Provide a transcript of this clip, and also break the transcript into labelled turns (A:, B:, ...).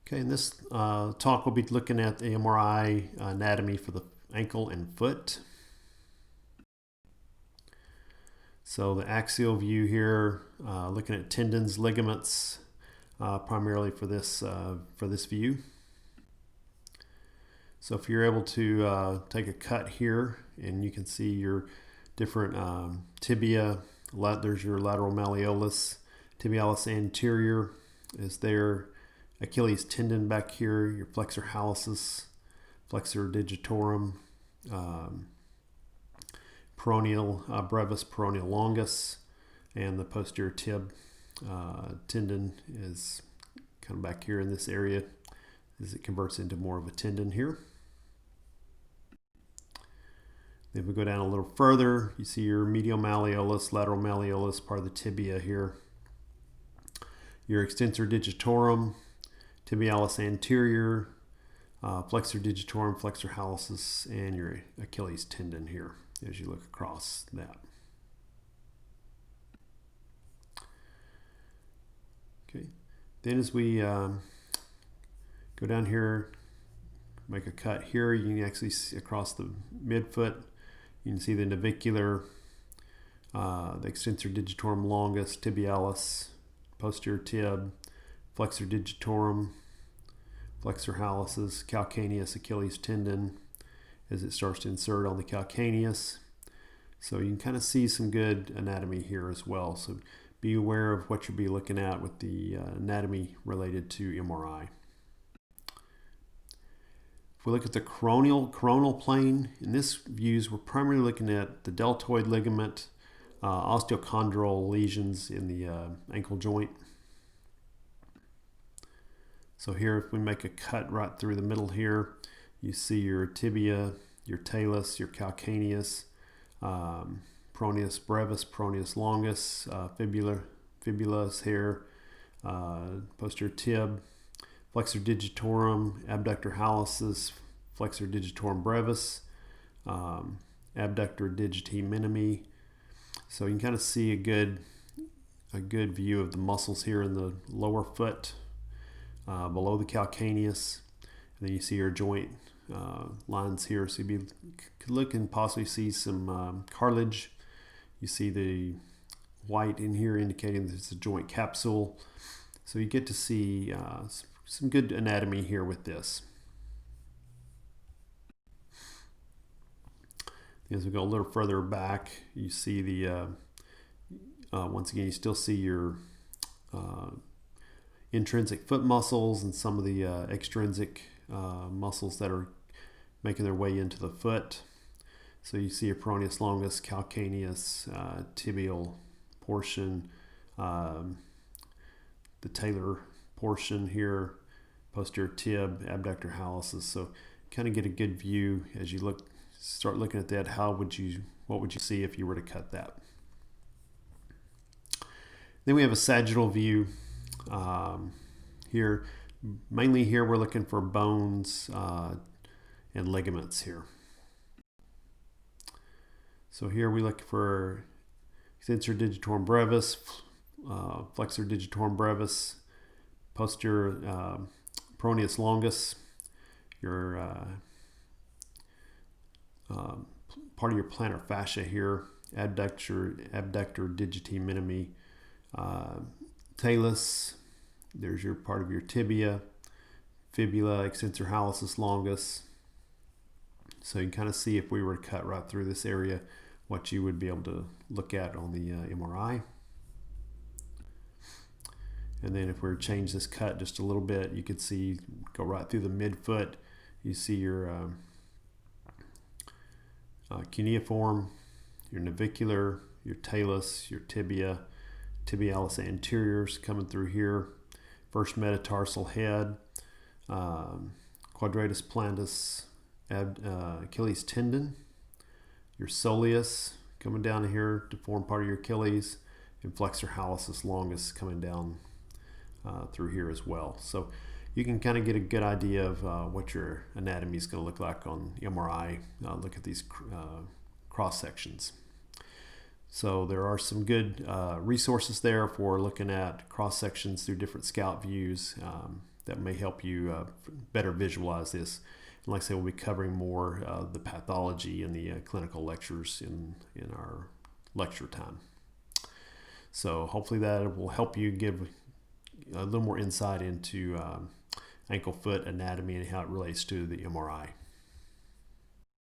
A: Okay, in this talk we'll be looking at the MRI anatomy for the ankle and foot. So the axial view here, looking at tendons, ligaments, primarily for this view. So if you're able to take a cut here, and you can see your different tibia, there's your lateral malleolus, tibialis anterior is there. Achilles tendon back here, your flexor hallucis, flexor digitorum, peroneal brevis, peroneal longus, and the posterior tib tendon is kind of back here in this area as it converts into more of a tendon here. Then we go down a little further, you see your medial malleolus, lateral malleolus, part of the tibia here. Your extensor digitorum, tibialis anterior, flexor digitorum, flexor hallucis, and your Achilles tendon here as you look across that. Okay, then as we go down here, make a cut here, you can actually see across the midfoot, you can see the navicular, the extensor digitorum longus, tibialis, posterior tib, flexor digitorum, flexor hallucis, calcaneus, Achilles tendon as it starts to insert on the calcaneus. So you can kind of see some good anatomy here as well. So be aware of what you'll be looking at with the anatomy related to MRI. If we look at the coronal plane, in this views we're primarily looking at the deltoid ligament, osteochondral lesions in the ankle joint. So here, if we make a cut right through the middle here, you see your tibia, your talus, your calcaneus, peroneus brevis, peroneus longus, fibula's here, posterior tib, flexor digitorum, abductor hallucis, flexor digitorum brevis, abductor digiti minimi. So you can kind of see a good view of the muscles here in the lower foot, below the calcaneus, and then you see your joint lines here. So you could look and possibly see some cartilage. You see the white in here indicating that it's a joint capsule. So you get to see some good anatomy here with this. As we go a little further back, you see the once again you still see your intrinsic foot muscles and some of the extrinsic muscles that are making their way into the foot. So you see a peroneus longus, calcaneus, tibial portion, the talar portion here, posterior tib, abductor hallucis. So kind of get a good view as you start looking at that. What would you see if you were to cut that? Then we have a sagittal view. Here, mainly here we're looking for bones and ligaments here. So here we look for extensor digitorum brevis, flexor digitorum brevis, posterior peroneus longus, your part of your plantar fascia here, abductor digiti minimi, talus. There's your part of your tibia, fibula, extensor hallucis longus. So you can kind of see if we were to cut right through this area, what you would be able to look at on the MRI. And then if we were to change this cut just a little bit, you could see, go right through the midfoot. You see your cuneiform, your navicular, your talus, your tibia, tibialis anteriors coming through here. First metatarsal head, quadratus plantar, Achilles tendon, your soleus coming down here to form part of your Achilles, and flexor hallucis longus coming down through here as well. So you can kind of get a good idea of what your anatomy is going to look like on MRI. Look at these cross sections. So there are some good resources there for looking at cross sections through different scout views. that may help you better visualize this. And like I said, we'll be covering more the pathology and the clinical lectures in our lecture time. So hopefully that will help you give a little more insight into ankle foot anatomy and how it relates to the MRI.